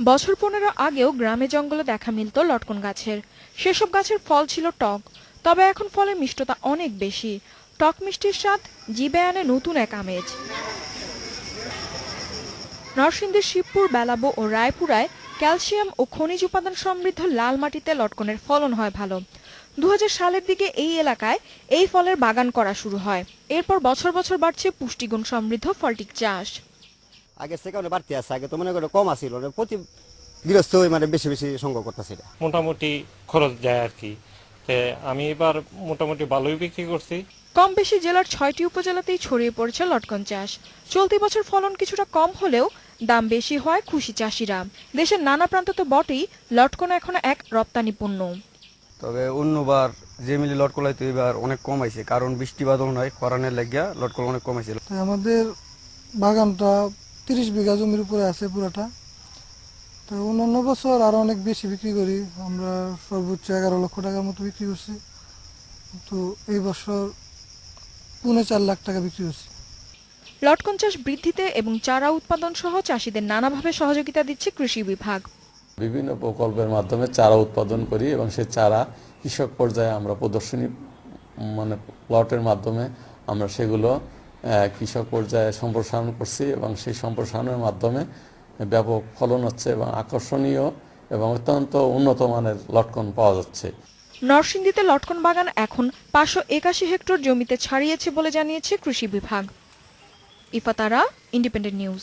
বছর 15 আগেও গ্রামে জঙ্গলে দেখা মিলত লটকন গাছের। সেসব গাছের ফল ছিল টক, তবে এখন ফলের মিষ্টতা অনেক বেশি। টক মিষ্টির স্বাদ জিভে আনে নতুন এক আমেজ। নরসিংদীর শিবপুর, বেলাবো ও রায়পুরায় ক্যালসিয়াম ও খনিজ উপাদান সমৃদ্ধ লাল মাটিতে লটকনের ফলন হয় ভালো। 2000 সালের দিকে এই এলাকায় এই ফলের বাগান করা শুরু হয়। এরপর বছর বছর বাড়ছে পুষ্টিগুণ সমৃদ্ধ ফলটির চাষ। আগে থেকে অনেক বাড়তি আছে, আগে তো মনে করো কম আছিল, প্রতি গৃহস্থ মানে বেশি বেশি সংগ্রহ করতেছে। মোটামুটি খরচ যায় আর কি। আমি এবার মোটামুটি ভালোই বিক্রি করছি। কম বেশি জেলার 6টি উপজেলাতেই ছড়িয়ে পড়েছে লটকন চাষ। চলতি বছর ফলন কিছুটা কম হলেও দাম বেশি হয় খুশি চাষিরা। দেশের নানা প্রান্ত তো বটেই, লটকন এখন এক রপ্তানি পণ্য। তবে অন্যবার যে মিলি লটকন লাইতো এবার অনেক কম আইছে, কারণ বৃষ্টি বাদল নয়, খরানের লাগিয়া লটকন অনেক কম আইছে। আমাদের বাগানটা 30 বিঘা জমির উপরে আছে পুরোটা। তো অন্যান্য বছর আরো অনেক বেশি বিক্রি করি, আমরা সর্বোচ্চ 11 লক্ষ টাকার মতো বিক্রি করছি। তো এই বছর 4.5 লাখ টাকা বিক্রি করছি। লটকন চাষ বৃদ্ধিতে এবং চারা উৎপাদন সহ চাষিদের নানাভাবে সহযোগিতা দিচ্ছে কৃষি বিভাগ। বিভিন্ন প্রকল্পের মাধ্যমে চারা উৎপাদন করি এবং সেই চারা কৃষক পর্যায়ে আমরা প্রদর্শনী প্লটের মাধ্যমে আমরা সেগুলো কৃষক পর্যায়ে সম্প্রসারণ করছি এবং সেই সম্প্রসারণের মাধ্যমে ব্যাপক ফলন হচ্ছে এবং আকর্ষণীয় এবং অত্যন্ত উন্নত মানের লটকন পাওয়া যাচ্ছে। নরসিংদীতে লটকন বাগান এখন 581 হেক্টর জমিতে ছড়িয়েছে বলে জানিয়েছে কৃষি বিভাগ। ইফাতারা, ইন্ডিপেন্ডেন্ট নিউজ।